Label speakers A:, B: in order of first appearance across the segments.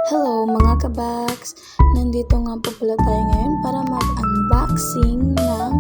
A: Hello mga kabaks! Nandito nga po pala tayo ngayon para mag-unboxing ng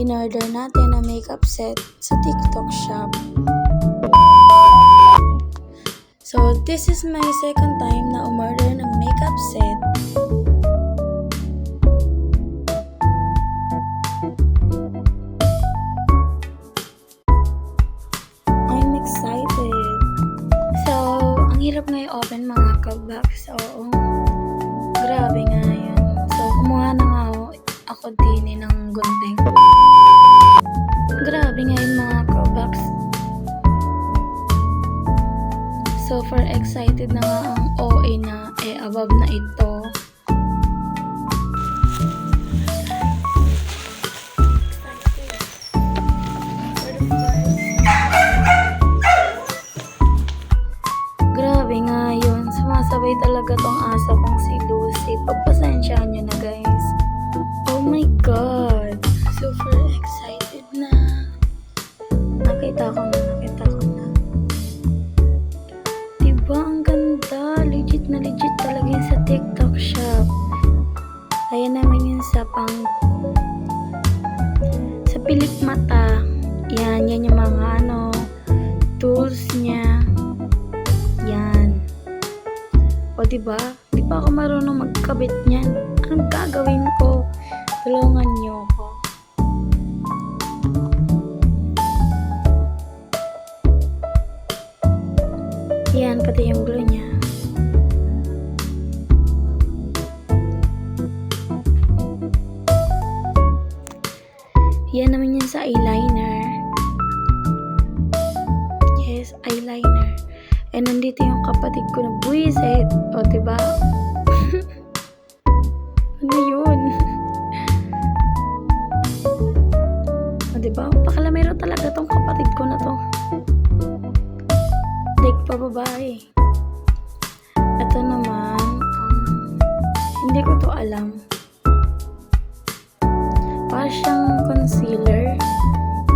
A: in-order natin na makeup set sa TikTok shop. So, this is my second time na umorder ng makeup set. I'm excited! So, ang hirap nga i-open mga kabaks. Oo. Grabe nga yun. So, kumuha na nga ako din ng gunting. Grabe nga yun mga kabaks. So, for excited na nga ang OA na above na ito. Grabe nga yun. Sumasabay talaga tong asa kong si Lucy. Pagpasensyaan nyo na guys. Oh my God. Super excited na. Nakita ko na. Diba ang ganda? Legit talaga yun sa TikTok shop. Ayan naman yun sa pilik mata. Yan yung mga tools niya. Yan. O diba? Di pa ako marunong magkabit niyan. Anong gagawin ko? Tulungan niyo ako. Yan, pati yung glue niya. Yan naman yan sa eyeliner. Yes, eyeliner. And nandito yung kapatid ko na buwisit. O, diba? Ano yun? O, diba? Pakalamero talaga tong kapatid ko na to. Like pa babae. Ito naman, hindi ko to alam. Para siyang concealer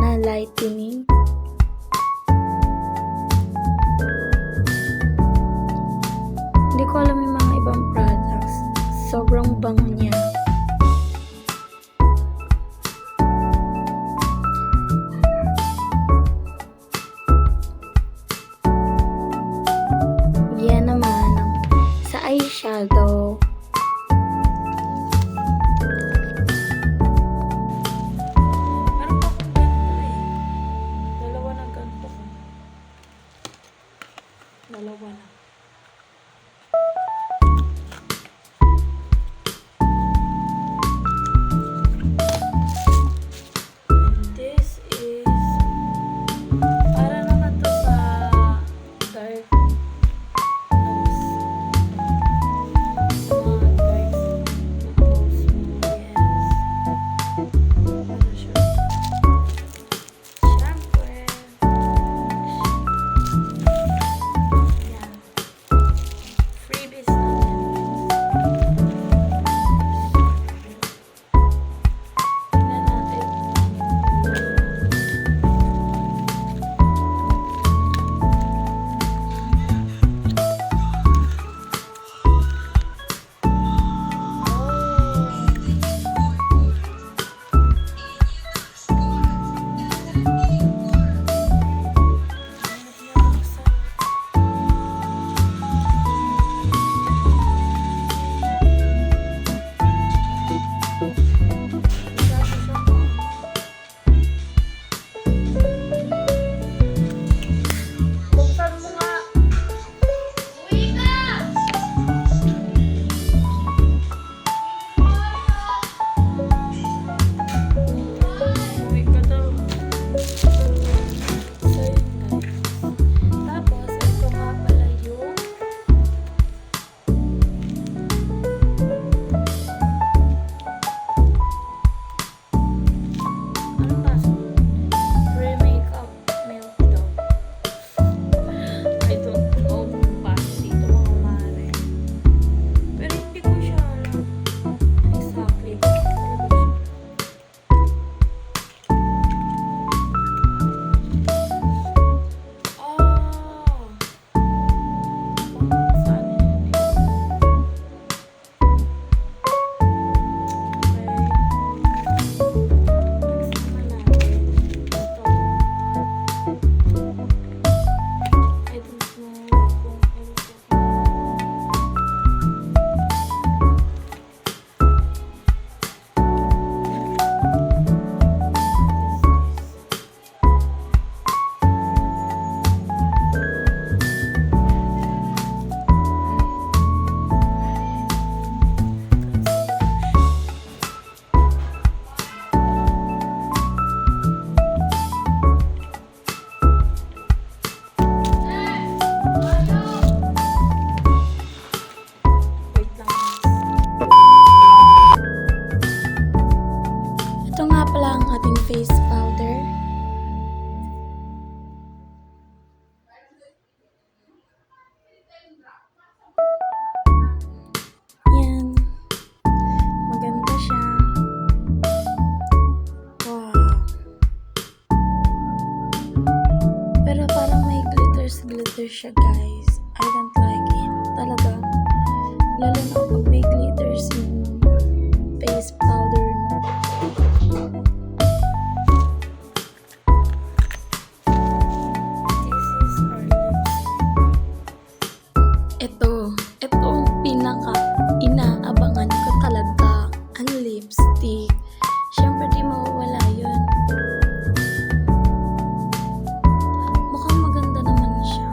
A: na lightening. Hindi ko alam yung mga ibang products. Sobrang bango niya. Yan naman sa eyeshadow. Meron pa akong ganito Dalawa na ganito. Dalawa na. This is para naman to sa dark nose. siya guys. I don't like it. Talaga. Lalo na pag may glitters yung face powder mo. This is our lipstick. Ito ang pinaka inaabangan ko talaga. Ang lipstick. Siyempre di mawawala yun. Mukhang maganda naman siya.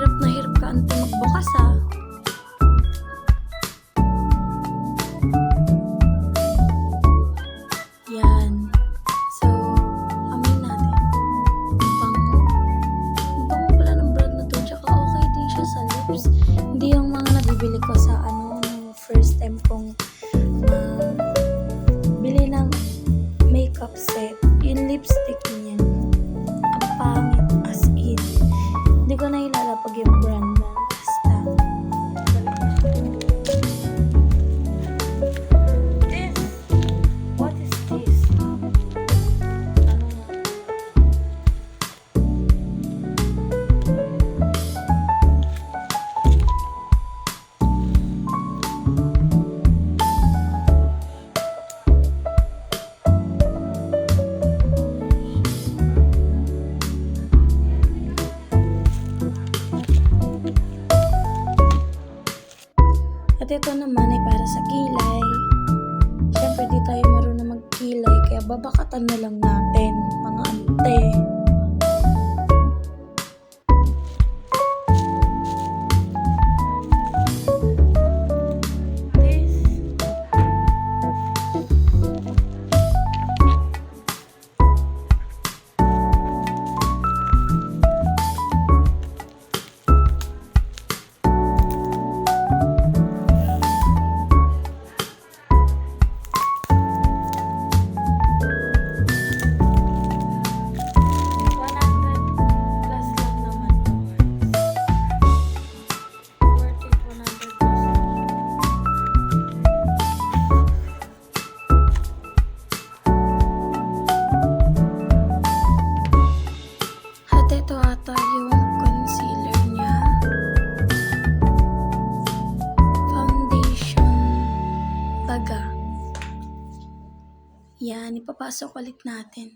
A: Hirap na hirap ka ante magbukas ah. Yan. So, amin natin. Bango. Bango pala ng brand na to. Tsaka okay din siya sa lips. Hindi yung mga nabibili ko sa nung first time kong bili ng makeup set. Yung lipstick niya. Ang pangit as in. Hindi ko na ilalapag yung brand na. Basta. This. What is this? Ano nga? At ito naman ay para sa kilay. Siyempre di tayo marunong magkilay kaya babakatan na lang natin mga ante. This. Ito ata yung concealer niya. Foundation. Taga. Yan, ipapasok ulit natin.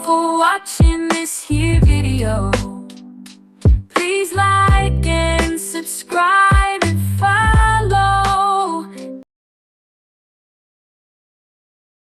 B: for watching this here video.